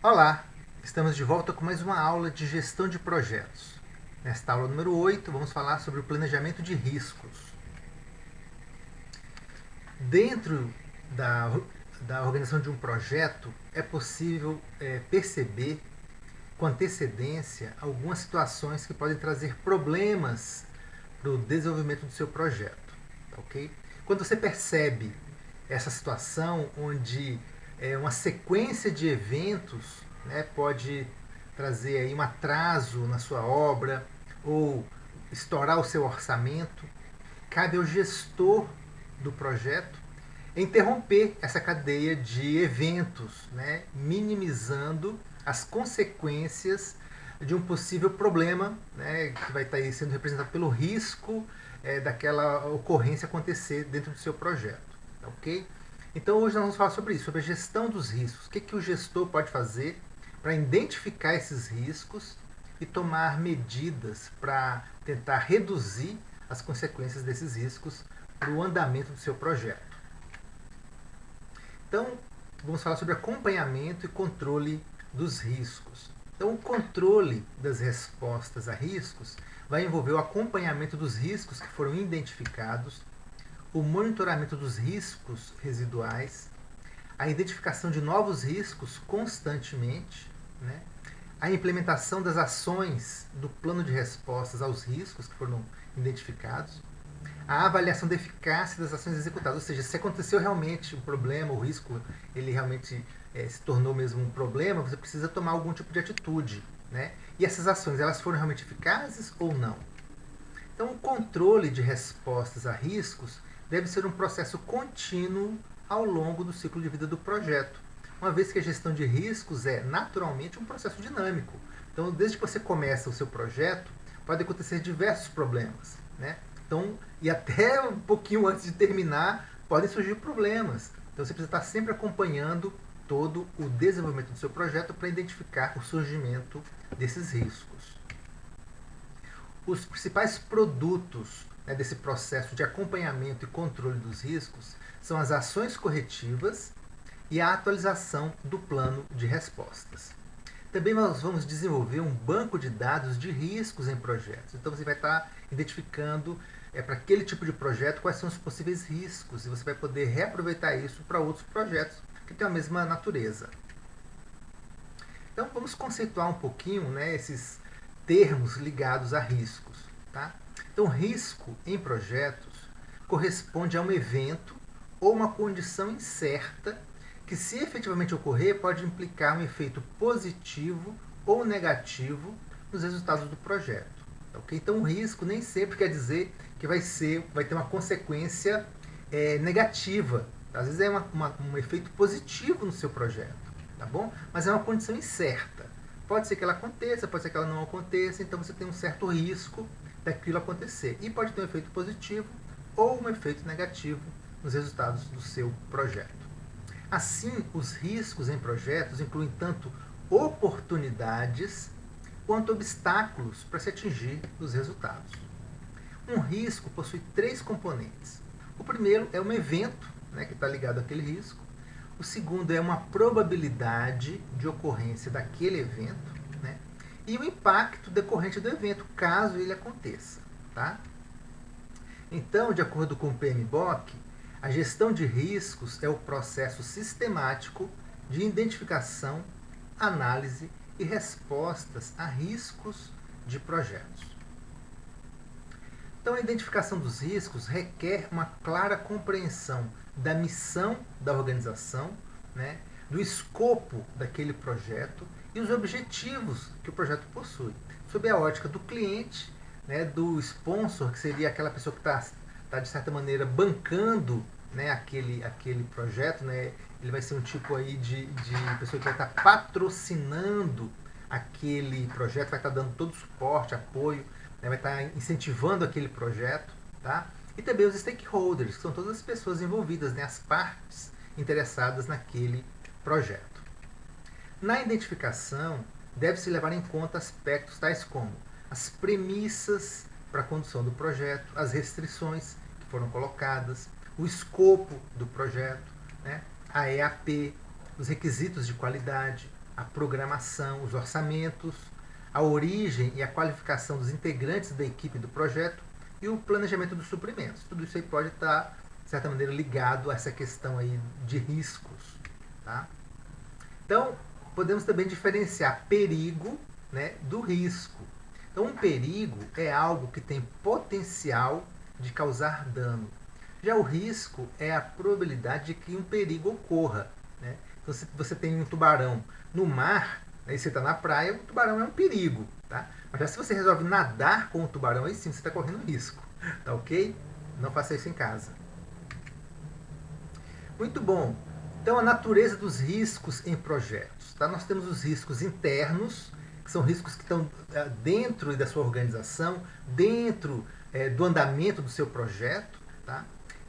Olá, estamos de volta com mais uma aula de gestão de projetos. Nesta aula número 8, vamos falar sobre o planejamento de riscos. Dentro da organização de um projeto, é possível perceber com antecedência algumas situações que podem trazer problemas para o desenvolvimento do seu projeto. Ok? Quando você percebe essa situação onde uma sequência de eventos, né, pode trazer aí um atraso na sua obra ou estourar o seu orçamento, cabe ao gestor do projeto interromper essa cadeia de eventos, né, minimizando as consequências de um possível problema, né, que vai estar aí sendo representado pelo risco daquela ocorrência acontecer dentro do seu projeto. Ok? Então hoje nós vamos falar sobre isso, sobre a gestão dos riscos. O que o gestor pode fazer para identificar esses riscos e tomar medidas para tentar reduzir as consequências desses riscos para o andamento do seu projeto. Então, vamos falar sobre acompanhamento e controle dos riscos. Então, o controle das respostas a riscos vai envolver o acompanhamento dos riscos que foram identificados, o monitoramento dos riscos residuais, a identificação de novos riscos constantemente, né? A implementação das ações do plano de respostas aos riscos que foram identificados, a avaliação da eficácia das ações executadas, ou seja, se aconteceu realmente um problema, o risco ele realmente se tornou mesmo um problema, você precisa tomar algum tipo de atitude, né? E essas ações, elas foram realmente eficazes ou não? Então, o controle de respostas a riscos deve ser um processo contínuo ao longo do ciclo de vida do projeto, uma vez que a gestão de riscos é naturalmente um processo dinâmico. Então, desde que você começa o seu projeto, pode acontecer diversos problemas, né? Então, e até um pouquinho antes de terminar, podem surgir problemas. Então, você precisa estar sempre acompanhando todo o desenvolvimento do seu projeto para identificar o surgimento desses riscos. Os principais produtos, né, desse processo de acompanhamento e controle dos riscos são as ações corretivas e a atualização do plano de respostas. Também nós vamos desenvolver um banco de dados de riscos em projetos. Então você vai estar identificando para aquele tipo de projeto quais são os possíveis riscos e você vai poder reaproveitar isso para outros projetos que têm a mesma natureza. Então vamos conceituar um pouquinho, né, esses termos ligados a riscos. Tá? Então risco em projetos corresponde a um evento ou uma condição incerta que, se efetivamente ocorrer, pode implicar um efeito positivo ou negativo nos resultados do projeto. Okay? Então, o risco nem sempre quer dizer que vai ter uma consequência negativa. Às vezes é um efeito positivo no seu projeto, tá bom? Mas é uma condição incerta. Pode ser que ela aconteça, pode ser que ela não aconteça, então você tem um certo risco daquilo acontecer. E pode ter um efeito positivo ou um efeito negativo nos resultados do seu projeto. Assim, os riscos em projetos incluem tanto oportunidades quanto obstáculos para se atingir os resultados. Um risco possui três componentes. O primeiro é um evento, né, que está ligado àquele risco. O segundo é uma probabilidade de ocorrência daquele evento, né? E o impacto decorrente do evento, caso ele aconteça. Tá? Então, de acordo com o PMBOK, a gestão de riscos é o processo sistemático de identificação, análise e respostas a riscos de projetos. Então, a identificação dos riscos requer uma clara compreensão da missão da organização, né, do escopo daquele projeto e os objetivos que o projeto possui, sob a ótica do cliente, né, do sponsor, que seria aquela pessoa que está de certa maneira bancando, né, aquele projeto, né, ele vai ser um tipo aí de pessoa que vai estar patrocinando aquele projeto, vai estar dando todo o suporte, apoio, né, vai estar incentivando aquele projeto, tá? E também os stakeholders, que são todas as pessoas envolvidas, né, as partes interessadas naquele projeto. Na identificação, deve-se levar em conta aspectos tais como as premissas para a condução do projeto, as restrições que foram colocadas, o escopo do projeto, né, a EAP, os requisitos de qualidade, a programação, os orçamentos, a origem e a qualificação dos integrantes da equipe do projeto e o planejamento dos suprimentos. Tudo isso aí pode estar, de certa maneira, ligado a essa questão aí de riscos. Tá? Então, podemos também diferenciar perigo, né, do risco. Então, um perigo é algo que tem potencial de causar dano. Já o risco é a probabilidade de que um perigo ocorra. Né? Então, se você tem um tubarão no mar, aí você está na praia, o tubarão é um perigo. Tá? Mas já se você resolve nadar com o tubarão, aí sim você está correndo risco. Tá ok? Não faça isso em casa. Muito bom. Então, a natureza dos riscos em projetos. Tá? Nós temos os riscos internos, que são riscos que estão dentro da sua organização, dentro do andamento do seu projeto. Tá?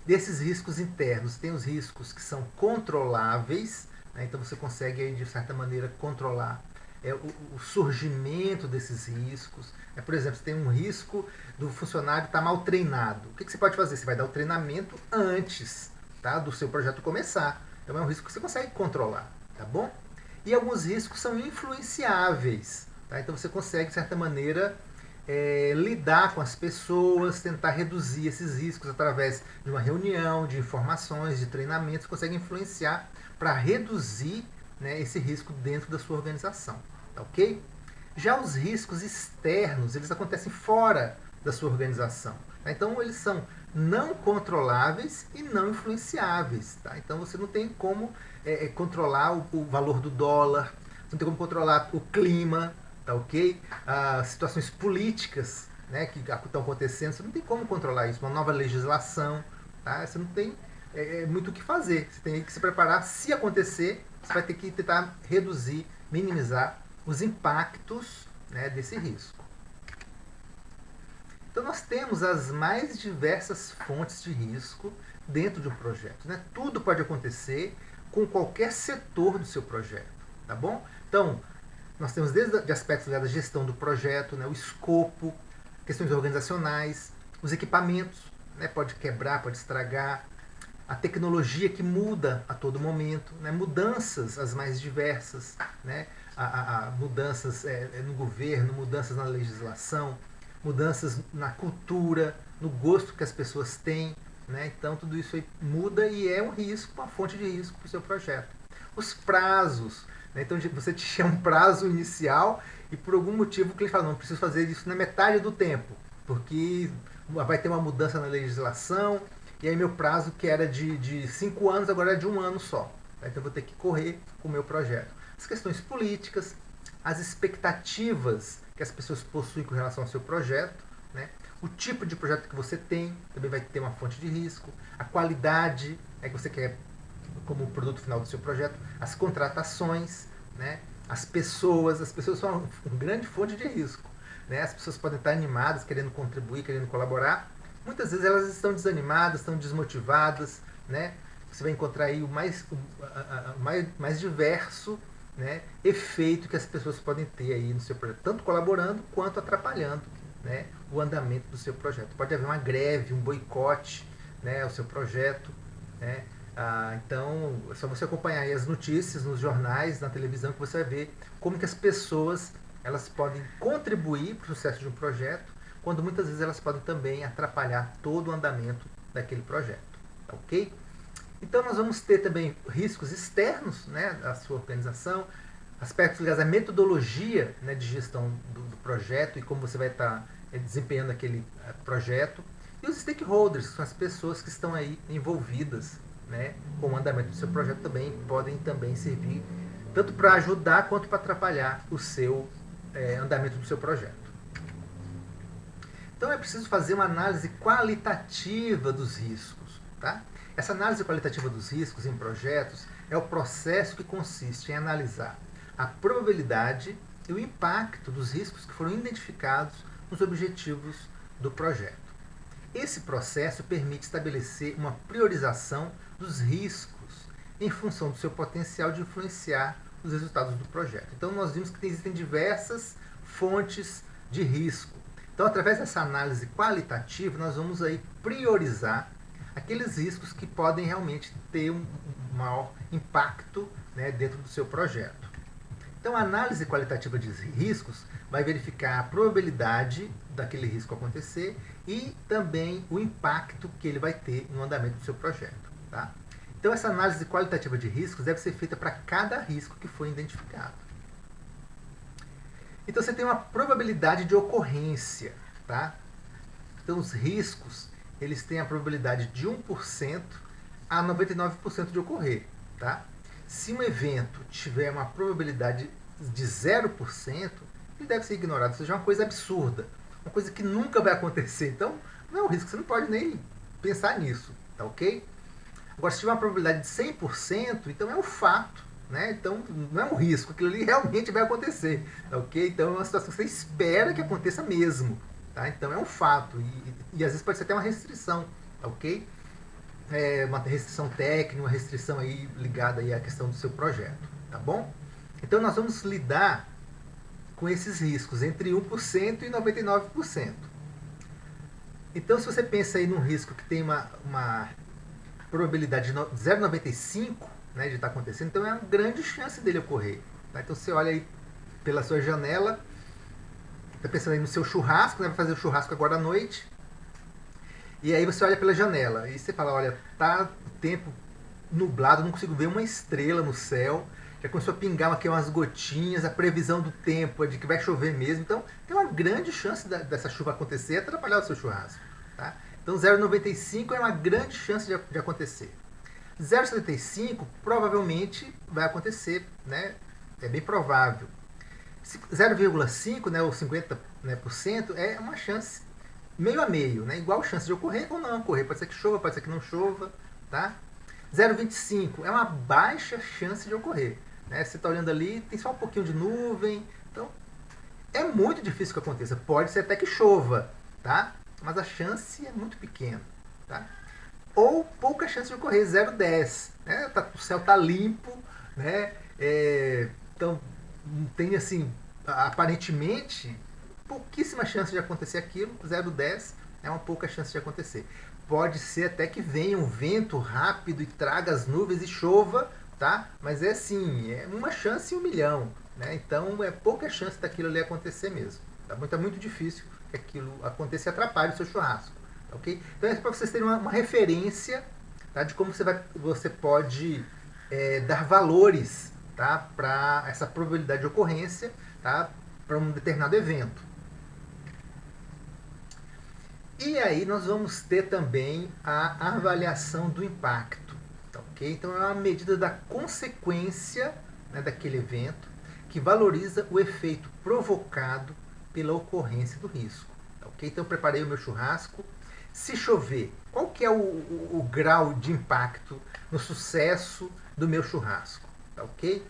Desses riscos internos, tem os riscos que são controláveis, né? Então você consegue, aí, de certa maneira, controlar o surgimento desses riscos. Por exemplo, você tem um risco do funcionário estar mal treinado. O que você pode fazer? Você vai dar o treinamento antes, tá, do seu projeto começar. Então é um risco que você consegue controlar, tá bom? E alguns riscos são influenciáveis. Tá? Então você consegue, de certa maneira, lidar com as pessoas, tentar reduzir esses riscos através de uma reunião, de informações, de treinamentos, consegue influenciar para reduzir, né, esse risco dentro da sua organização. Tá ok? Já os riscos externos, eles acontecem fora da sua organização. Tá? Então eles são não controláveis e não influenciáveis. Tá? Então você não tem como controlar o valor do dólar, você não tem como controlar o clima, tá ok? As situações políticas, né, que estão acontecendo, você não tem como controlar isso. Uma nova legislação, tá? Você não tem muito o que fazer. Você tem que se preparar. Se acontecer, você vai ter que tentar reduzir, minimizar os impactos, né, desse risco. Então nós temos as mais diversas fontes de risco dentro de um projeto. Né? Tudo pode acontecer com qualquer setor do seu projeto. Tá bom? Então, nós temos desde aspectos ligados à gestão do projeto, né, o escopo, questões organizacionais, os equipamentos, né, pode quebrar, pode estragar, a tecnologia que muda a todo momento, né, mudanças as mais diversas, né, mudanças no governo, mudanças na legislação, mudanças na cultura, no gosto que as pessoas têm. Né, então tudo isso aí muda e é um risco, uma fonte de risco para o seu projeto. Os prazos. Então você tinha um prazo inicial e por algum motivo o cliente fala, não, preciso fazer isso na metade do tempo, porque vai ter uma mudança na legislação, e aí meu prazo que era de 5 anos, agora é de 1 ano só. Então eu vou ter que correr com o meu projeto. As questões políticas, as expectativas que as pessoas possuem com relação ao seu projeto, né? O tipo de projeto que você tem, também vai ter uma fonte de risco, a qualidade que você quer como produto final do seu projeto, as contratações, né? As pessoas são uma grande fonte de risco. Né? As pessoas podem estar animadas, querendo contribuir, querendo colaborar. Muitas vezes elas estão desanimadas, estão desmotivadas. Né? Você vai encontrar aí o mais diverso, né, efeito que as pessoas podem ter aí no seu projeto, tanto colaborando quanto atrapalhando, né, o andamento do seu projeto. Pode haver uma greve, um boicote, né, ao seu projeto. Né? Então, é só você acompanhar aí as notícias nos jornais, na televisão, que você vai ver como que as pessoas elas podem contribuir para o sucesso de um projeto, quando muitas vezes elas podem também atrapalhar todo o andamento daquele projeto. Tá ok? Então, nós vamos ter também riscos externos, né, da sua organização, aspectos ligados à metodologia, né, de gestão do projeto e como você vai estar desempenhando aquele projeto. E os stakeholders, que são as pessoas que estão aí envolvidas, né, com o andamento do seu projeto, também podem também servir tanto para ajudar quanto para atrapalhar o seu andamento do seu projeto. Então é preciso fazer uma análise qualitativa dos riscos. Tá? Essa análise qualitativa dos riscos em projetos é o processo que consiste em analisar a probabilidade e o impacto dos riscos que foram identificados nos objetivos do projeto. Esse processo permite estabelecer uma priorização dos riscos em função do seu potencial de influenciar os resultados do projeto. Então, nós vimos que existem diversas fontes de risco. Então, através dessa análise qualitativa, nós vamos aí priorizar aqueles riscos que podem realmente ter um maior impacto, né, dentro do seu projeto. Então, a análise qualitativa de riscos vai verificar a probabilidade daquele risco acontecer e também o impacto que ele vai ter no andamento do seu projeto. Tá? Então, essa análise qualitativa de riscos deve ser feita para cada risco que foi identificado. Então, você tem uma probabilidade de ocorrência. Tá? Então, os riscos eles têm a probabilidade de 1% a 99% de ocorrer. Tá? Se um evento tiver uma probabilidade de 0%, ele deve ser ignorado. Ou seja, é uma coisa absurda. Uma coisa que nunca vai acontecer. Então, não é um risco. Você não pode nem pensar nisso. Tá ok? Agora, se tiver uma probabilidade de 100%, então é um fato. Né? Então, não é um risco. Aquilo ali realmente vai acontecer. Tá ok? Então, é uma situação que você espera que aconteça mesmo. Tá? Então, é um fato. E às vezes pode ser até uma restrição. Tá ok? Uma restrição técnica, uma restrição aí ligada aí à questão do seu projeto, tá bom? Então nós vamos lidar com esses riscos entre 1% e 99%. Então se você pensa aí num risco que tem uma probabilidade de 0,95, né, de estar acontecendo, então é uma grande chance dele ocorrer. Tá? Então você olha aí pela sua janela, está pensando aí no seu churrasco, né, vai fazer o churrasco agora à noite, e aí você olha pela janela e você fala, olha, tá tempo nublado, não consigo ver uma estrela no céu, já começou a pingar aqui umas gotinhas, a previsão do tempo é de que vai chover mesmo, então tem uma grande chance dessa chuva acontecer e atrapalhar o seu churrasco. Tá? Então 0,95 é uma grande chance de acontecer. 0,75 provavelmente vai acontecer, né? É bem provável. 0,5, né, ou 50%, né, é uma chance meio a meio, né? Igual chance de ocorrer ou não ocorrer. Pode ser que chova, pode ser que não chova. Tá? 0,25 é uma baixa chance de ocorrer. Né? Você está olhando ali, tem só um pouquinho de nuvem. Então, é muito difícil que aconteça. Pode ser até que chova, tá? Mas a chance é muito pequena. Tá? Ou pouca chance de ocorrer, 0,10. Né? O céu está limpo. Né? Então, tem assim, aparentemente, pouquíssima chance de acontecer aquilo, 0,10 é uma pouca chance de acontecer. Pode ser até que venha um vento rápido e traga as nuvens e chova, tá? Mas é assim, é uma chance em 1 milhão, né? Então é pouca chance daquilo ali acontecer mesmo. Tá? Então é muito difícil que aquilo aconteça e atrapalhe o seu churrasco. Tá, ok? Então é para vocês terem uma referência, tá? De como você pode dar valores, tá? Para essa probabilidade de ocorrência, tá? Para um determinado evento. E aí nós vamos ter também a avaliação do impacto. Tá, okay? Então é uma medida da consequência, né, daquele evento que valoriza o efeito provocado pela ocorrência do risco. Tá, okay? Então eu preparei o meu churrasco. Se chover, qual que é o grau de impacto no sucesso do meu churrasco? Tá, okay?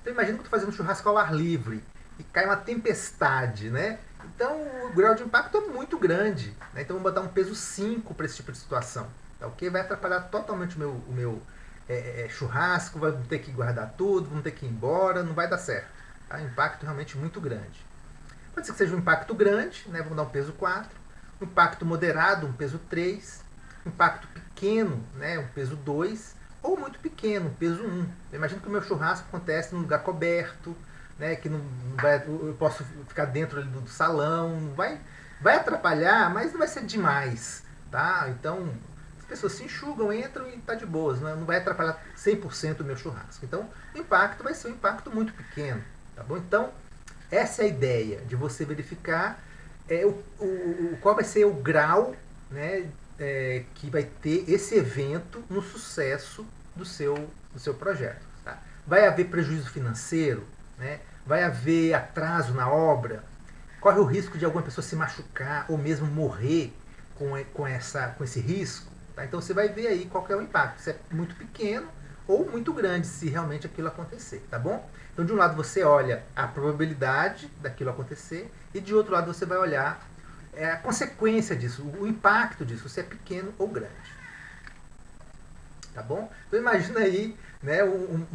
Então imagina que eu estou fazendo um churrasco ao ar livre e cai uma tempestade, né? Então o grau de impacto é muito grande. Né? Então vamos botar um peso 5 para esse tipo de situação. Tá, okay? Vai atrapalhar totalmente o meu churrasco, vamos ter que guardar tudo, vamos ter que ir embora, não vai dar certo. Tá? Impacto realmente muito grande. Pode ser que seja um impacto grande, né? Vamos dar um peso 4. Um impacto moderado, um peso 3. Um impacto pequeno, né? Um peso 2. Ou muito pequeno, um peso 1. Imagina que o meu churrasco acontece num lugar coberto, né, que não vai, eu posso ficar dentro ali do salão, vai atrapalhar, mas não vai ser demais, tá? Então, as pessoas se enxugam, entram e tá de boas, né? Não vai atrapalhar 100% o meu churrasco. Então, o impacto vai ser um impacto muito pequeno, tá bom? Então, essa é a ideia, de você verificar qual vai ser o grau, né, que vai ter esse evento no sucesso do seu projeto. Tá? Vai haver prejuízo financeiro? Né? Vai haver atraso na obra? Corre o risco de alguma pessoa se machucar ou mesmo morrer com esse risco? Tá? Então você vai ver aí qual que é o impacto, se é muito pequeno ou muito grande, se realmente aquilo acontecer, tá bom? Então de um lado você olha a probabilidade daquilo acontecer e de outro lado você vai olhar a consequência disso, o impacto disso, se é pequeno ou grande. Tá bom? Então imagina aí, né, um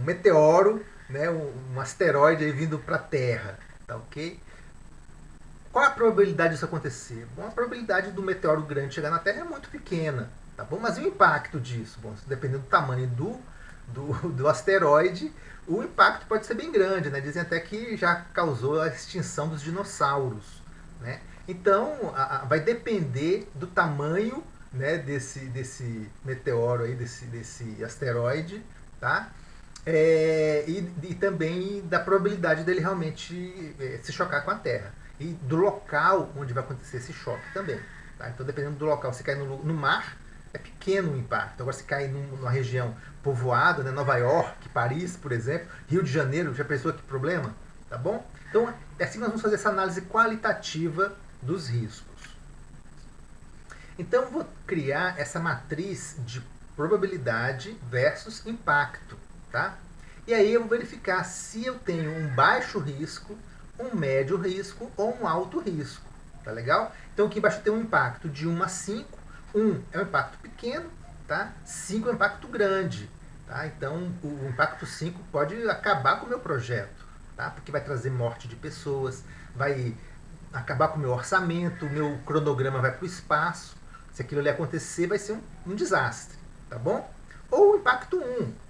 meteoro, né, um asteroide aí vindo para a Terra, tá ok? Qual a probabilidade disso acontecer? Bom, a probabilidade do meteoro grande chegar na Terra é muito pequena, tá bom? Mas e o impacto disso? Bom, dependendo do tamanho do asteroide, o impacto pode ser bem grande, né? Dizem até que já causou a extinção dos dinossauros, né? Então, vai depender do tamanho, né, desse meteoro aí, desse asteroide, tá? E também da probabilidade dele realmente se chocar com a Terra. E do local onde vai acontecer esse choque também. Tá? Então, dependendo do local, se cair no mar, é pequeno o impacto. Agora, se cair numa região povoada, né, Nova York, Paris, por exemplo, Rio de Janeiro, já pensou que problema? Tá bom? Então, é assim que nós vamos fazer essa análise qualitativa dos riscos. Então, eu vou criar essa matriz de probabilidade versus impacto. Tá? E aí eu vou verificar se eu tenho um baixo risco, um médio risco ou um alto risco. Tá legal? Então aqui embaixo tem um impacto de 1 a 5. 1 é um impacto pequeno, tá? 5 é um impacto grande. Tá? Então o impacto 5 pode acabar com o meu projeto, tá? Porque vai trazer morte de pessoas, vai acabar com o meu orçamento, o meu cronograma vai para o espaço. Se aquilo ali acontecer, vai ser um desastre. Tá bom? Ou o impacto 1.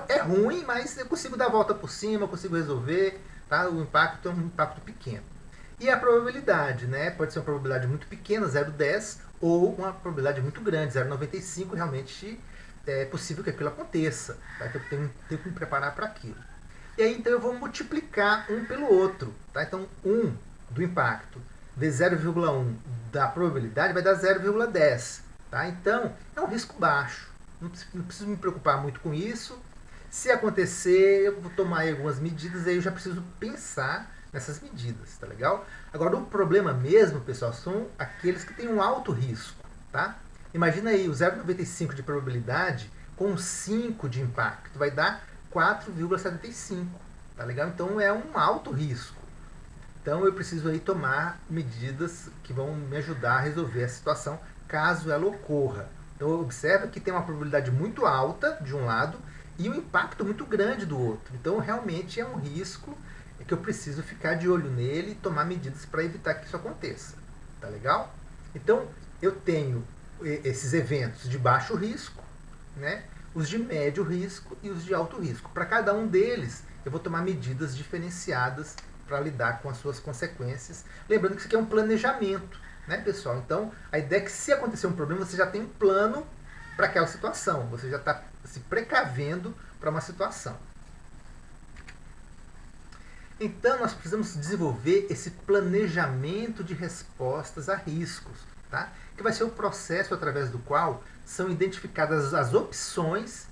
É ruim, mas eu consigo dar a volta por cima, eu consigo resolver, tá? O impacto é um impacto pequeno. E a probabilidade, né? Pode ser uma probabilidade muito pequena, 0,10, ou uma probabilidade muito grande, 0,95, realmente é possível que aquilo aconteça. Tá? Então eu tenho que me preparar para aquilo. E aí então eu vou multiplicar um pelo outro. Tá? Então 1 do impacto vezes 0,1 da probabilidade vai dar 0,10. Tá? Então é um risco baixo. Não preciso me preocupar muito com isso. Se acontecer, eu vou tomar algumas medidas, aí eu já preciso pensar nessas medidas, tá legal? Agora, o problema mesmo, pessoal, são aqueles que têm um alto risco, tá? Imagina aí o 0,95 de probabilidade com 5 de impacto, vai dar 4,75, tá legal? Então, é um alto risco. Então, eu preciso aí tomar medidas que vão me ajudar a resolver a situação, caso ela ocorra. Então, observa que tem uma probabilidade muito alta de um lado e um impacto muito grande do outro. Então, realmente é um risco que eu preciso ficar de olho nele e tomar medidas para evitar que isso aconteça. Tá legal? Então, eu tenho esses eventos de baixo risco, né? Os de médio risco e os de alto risco. Para cada um deles, eu vou tomar medidas diferenciadas para lidar com as suas consequências. Lembrando que isso aqui é um planejamento, né, pessoal? Então, a ideia é que se acontecer um problema, você já tem um plano para aquela situação. Você já está se precavendo para uma situação. Então, nós precisamos desenvolver esse planejamento de respostas a riscos, tá? Que vai ser o processo através do qual são identificadas as opções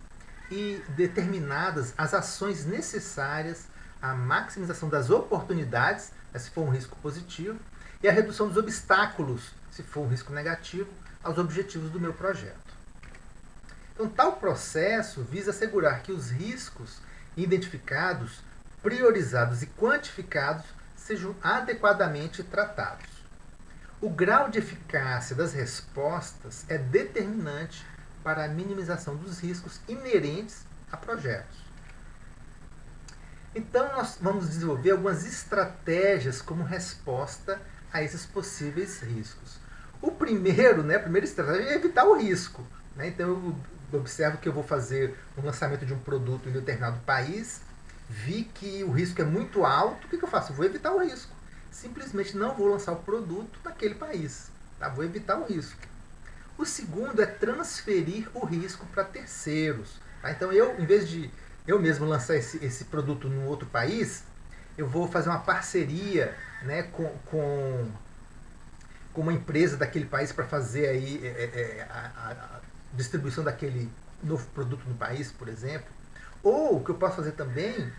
e determinadas as ações necessárias à maximização das oportunidades, se for um risco positivo, e a redução dos obstáculos, se for um risco negativo, aos objetivos do meu projeto. Então, tal processo visa assegurar que os riscos identificados, priorizados e quantificados sejam adequadamente tratados. O grau de eficácia das respostas é determinante para a minimização dos riscos inerentes a projetos. Então, nós vamos desenvolver algumas estratégias como resposta a esses possíveis riscos. A primeira estratégia é evitar o risco. Né? Então, eu observo que eu vou fazer um lançamento de um produto em determinado país, vi que o risco é muito alto, o que eu faço? Eu vou evitar o risco. Simplesmente não vou lançar o produto naquele país. Tá? Vou evitar o risco. O segundo é transferir o risco para terceiros. Tá? Então, em vez de eu mesmo lançar esse produto num outro país, eu vou fazer uma parceria, né, com uma empresa daquele país para fazer aí a distribuição daquele novo produto no país, por exemplo. Ou o que eu posso fazer também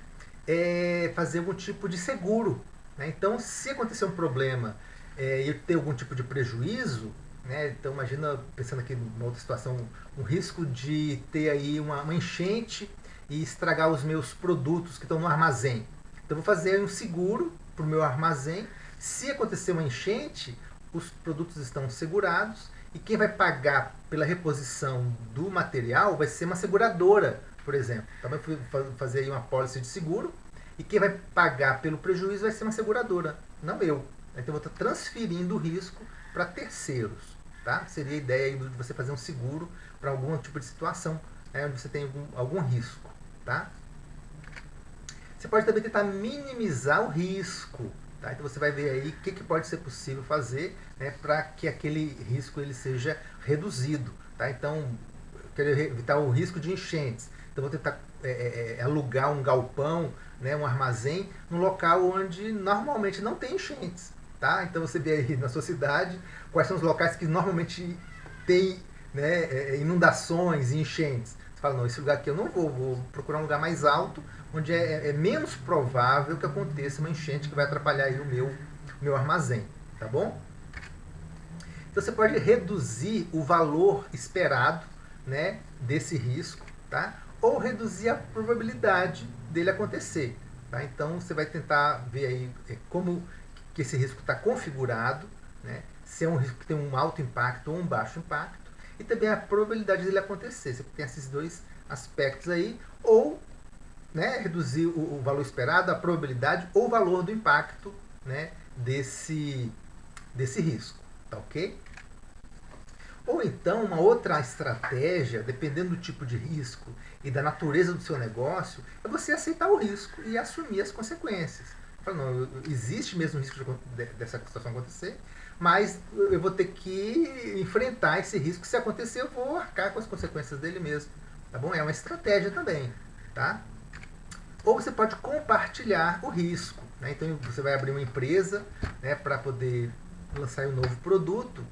é fazer algum tipo de seguro. Né? Então, se acontecer um problema e eu ter algum tipo de prejuízo, né? Então imagina, pensando aqui numa outra situação, um risco de ter aí uma enchente e estragar os meus produtos que estão no armazém. Então eu vou fazer um seguro para o meu armazém. Se acontecer uma enchente, os produtos estão segurados e quem vai pagar pela reposição do material vai ser uma seguradora, por exemplo. Então eu vou fazer aí uma pólice de seguro e quem vai pagar pelo prejuízo vai ser uma seguradora, não eu. Então eu vou estar transferindo o risco para terceiros. Tá? Seria a ideia aí de você fazer um seguro para algum tipo de situação né, onde você tem algum risco, tá? Você pode também tentar minimizar o risco, tá? Então você vai ver aí o que pode ser possível fazer, né, para que aquele risco ele seja reduzido, tá? Então, eu quero evitar o risco de enchentes. Então vou tentar alugar um galpão, né, um armazém, num local onde normalmente não tem enchentes, tá? Então você vê aí na sua cidade quais são os locais que normalmente tem, né, inundações e enchentes. Você fala, não, esse lugar aqui eu não vou procurar um lugar mais alto, onde é menos provável que aconteça uma enchente que vai atrapalhar aí o meu armazém, tá bom? Então você pode reduzir o valor esperado, né, desse risco, tá? Ou reduzir a probabilidade dele acontecer, tá? Então você vai tentar ver aí como que esse risco está configurado, né? Se é um risco que tem um alto impacto ou um baixo impacto, e também a probabilidade dele acontecer. Você tem esses dois aspectos aí, ou, né, reduzir o valor esperado, a probabilidade ou o valor do impacto, né, desse risco, tá ok? Ou então, uma outra estratégia, dependendo do tipo de risco e da natureza do seu negócio, é você aceitar o risco e assumir as consequências. Fala, não, existe mesmo o risco dessa situação acontecer, mas eu vou ter que enfrentar esse risco. Se acontecer, eu vou arcar com as consequências dele mesmo. Tá bom? É uma estratégia também, tá? Ou você pode compartilhar o risco, né? Então você vai abrir uma empresa, né, para poder lançar um novo produto,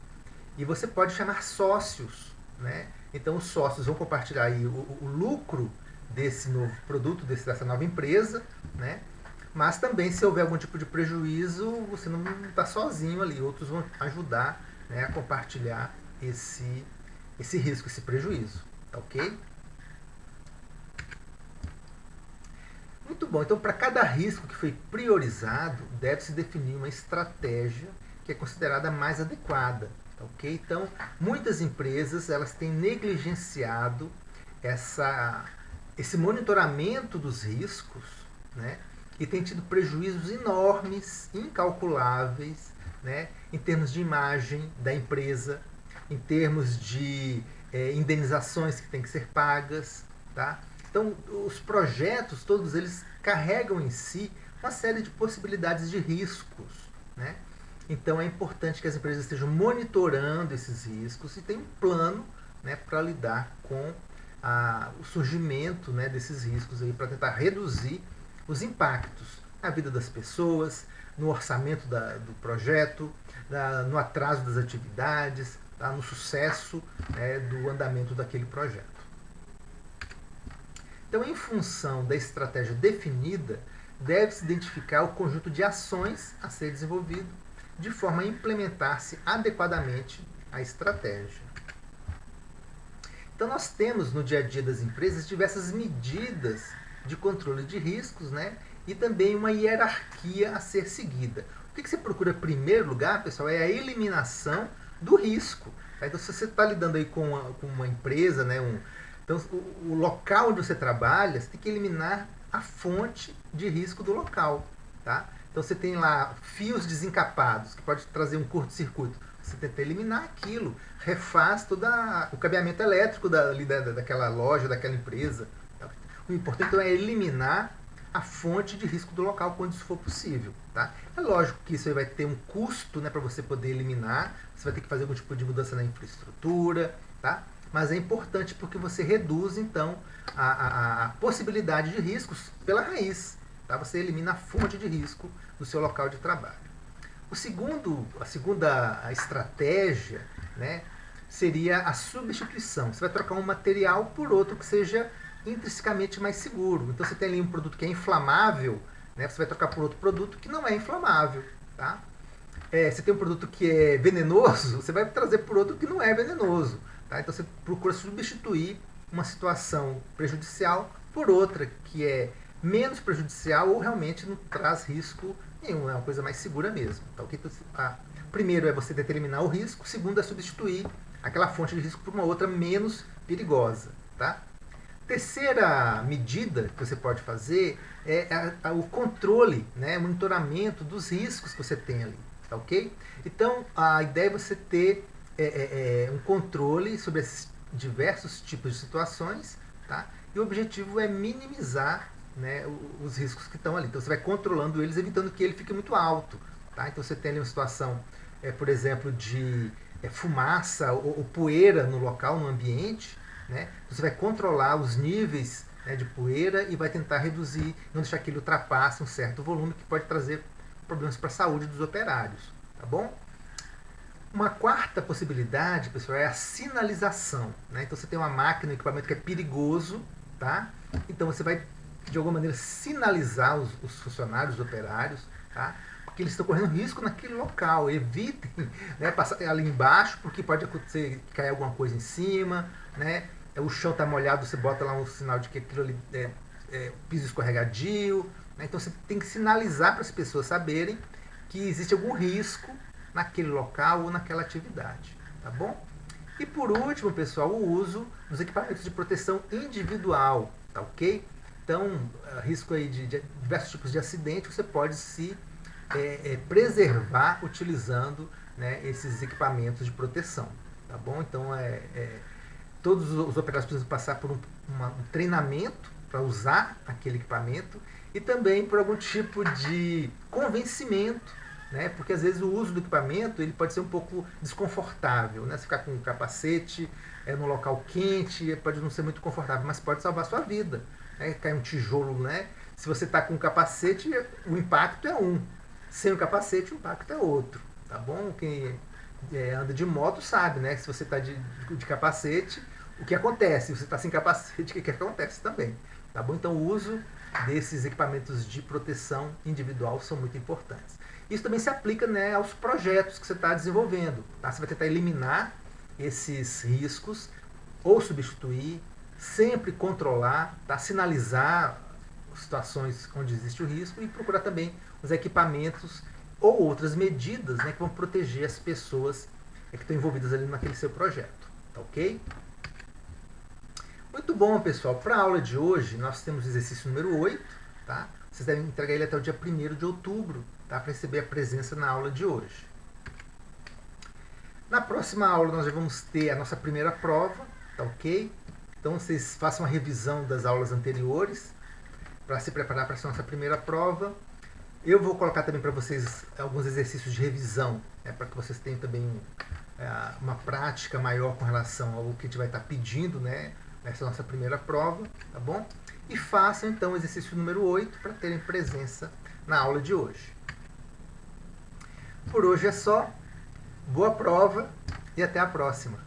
e você pode chamar sócios, né? Então os sócios vão compartilhar aí o lucro desse novo produto, dessa nova empresa, né? Mas também, se houver algum tipo de prejuízo, você não está sozinho ali, outros vão ajudar, né, a compartilhar esse risco, esse prejuízo, tá ok? Muito bom, então para cada risco que foi priorizado, deve-se definir uma estratégia que é considerada mais adequada, tá ok? Então, muitas empresas elas têm negligenciado esse monitoramento dos riscos, né? E tem tido prejuízos enormes, incalculáveis, né, em termos de imagem da empresa, em termos de indenizações que têm que ser pagas, tá? Então, os projetos, todos eles carregam em si uma série de possibilidades de riscos, né? Então, é importante que as empresas estejam monitorando esses riscos e tenham um plano, né, para lidar com o surgimento, né, desses riscos aí, para tentar reduzir os impactos na vida das pessoas, no orçamento do projeto, no atraso das atividades, tá, no sucesso, né, do andamento daquele projeto. Então, em função da estratégia definida, deve-se identificar o conjunto de ações a ser desenvolvido de forma a implementar-se adequadamente a estratégia. Então, nós temos no dia a dia das empresas diversas medidas de controle de riscos, né? E também uma hierarquia a ser seguida. O que você procura em primeiro lugar, pessoal, é a eliminação do risco. Tá? Então, se você está lidando aí com uma empresa, né, então, o local onde você trabalha, você tem que eliminar a fonte de risco do local. Tá? Então, você tem lá fios desencapados, que pode trazer um curto-circuito. Você tenta eliminar aquilo, refaz todo o cabeamento elétrico daquela loja, daquela empresa. Tá? O importante então, é eliminar a fonte de risco do local quando isso for possível. Tá? É lógico que isso aí vai ter um custo, né, para você poder eliminar, você vai ter que fazer algum tipo de mudança na infraestrutura, tá? Mas é importante porque você reduz então a possibilidade de riscos pela raiz. Tá? Você elimina a fonte de risco do seu local de trabalho. A segunda estratégia, né, seria a substituição. Você vai trocar um material por outro que seja intrinsecamente mais seguro. Então você tem ali um produto que é inflamável, né, você vai trocar por outro produto que não é inflamável. Tá? Você tem um produto que é venenoso, você vai trazer por outro que não é venenoso. Tá? Então você procura substituir uma situação prejudicial por outra que é menos prejudicial ou realmente não traz risco nenhum, é uma coisa mais segura mesmo. Tá? Então, primeiro é você determinar o risco, segundo é substituir aquela fonte de risco por uma outra menos perigosa. Tá? Terceira medida que você pode fazer é o controle, né, monitoramento dos riscos que você tem ali. Tá, ok? Então, a ideia é você ter um controle sobre esses diversos tipos de situações, tá? E o objetivo é minimizar, né, os riscos que estão ali. Então você vai controlando eles, evitando que ele fique muito alto. Tá? Então você tem ali uma situação, por exemplo, de fumaça ou poeira no local, no ambiente. Né? Então você vai controlar os níveis, né, de poeira e vai tentar reduzir, não deixar que ele ultrapasse um certo volume que pode trazer problemas para a saúde dos operários. Tá bom? Uma quarta possibilidade, pessoal, é a sinalização. Né? Então você tem uma máquina, um equipamento que é perigoso, tá? Então você vai, de alguma maneira, sinalizar os funcionários, os operários, tá? Porque eles estão correndo risco naquele local. Evitem, né, passar ali embaixo, porque pode acontecer que cair alguma coisa em cima, né? O chão está molhado, você bota lá um sinal de que aquilo ali é piso escorregadio. Né? Então você tem que sinalizar para as pessoas saberem que existe algum risco naquele local ou naquela atividade, tá bom? E por último, pessoal, o uso dos equipamentos de proteção individual, tá ok? Então, risco aí de diversos tipos de acidente, você pode se preservar utilizando, né, esses equipamentos de proteção, tá bom? Então, todos os operários precisam passar por um treinamento para usar aquele equipamento e também por algum tipo de convencimento, né? Porque às vezes o uso do equipamento ele pode ser um pouco desconfortável, né? Se ficar com um capacete num local quente, pode não ser muito confortável, mas pode salvar a sua vida. Né? Cai um tijolo, né? Se você está com um capacete, o impacto é um. Sem o capacete, o impacto é outro. Tá bom? Quem anda de moto sabe, né? Se você está de capacete, o que acontece? Se você está sem capacete, o que acontece também? Tá bom? Então o uso desses equipamentos de proteção individual são muito importantes. Isso também se aplica, né, aos projetos que você está desenvolvendo. Tá? Você vai tentar eliminar esses riscos ou substituir, sempre controlar, tá? Sinalizar situações onde existe o risco e procurar também os equipamentos ou outras medidas, né, que vão proteger as pessoas que estão envolvidas ali naquele seu projeto. Tá ok? Muito bom, pessoal. Para a aula de hoje, nós temos o exercício número 8. Tá? Vocês devem entregar ele até o dia 1º de outubro, tá? Para receber a presença na aula de hoje. Na próxima aula, nós já vamos ter a nossa primeira prova, tá ok? Então, vocês façam a revisão das aulas anteriores para se preparar para essa nossa primeira prova. Eu vou colocar também para vocês alguns exercícios de revisão, né, para que vocês tenham também uma prática maior com relação ao que a gente vai estar pedindo, né, nessa nossa primeira prova, tá bom? E façam então o exercício número 8 para terem presença na aula de hoje. Por hoje é só. Boa prova e até a próxima.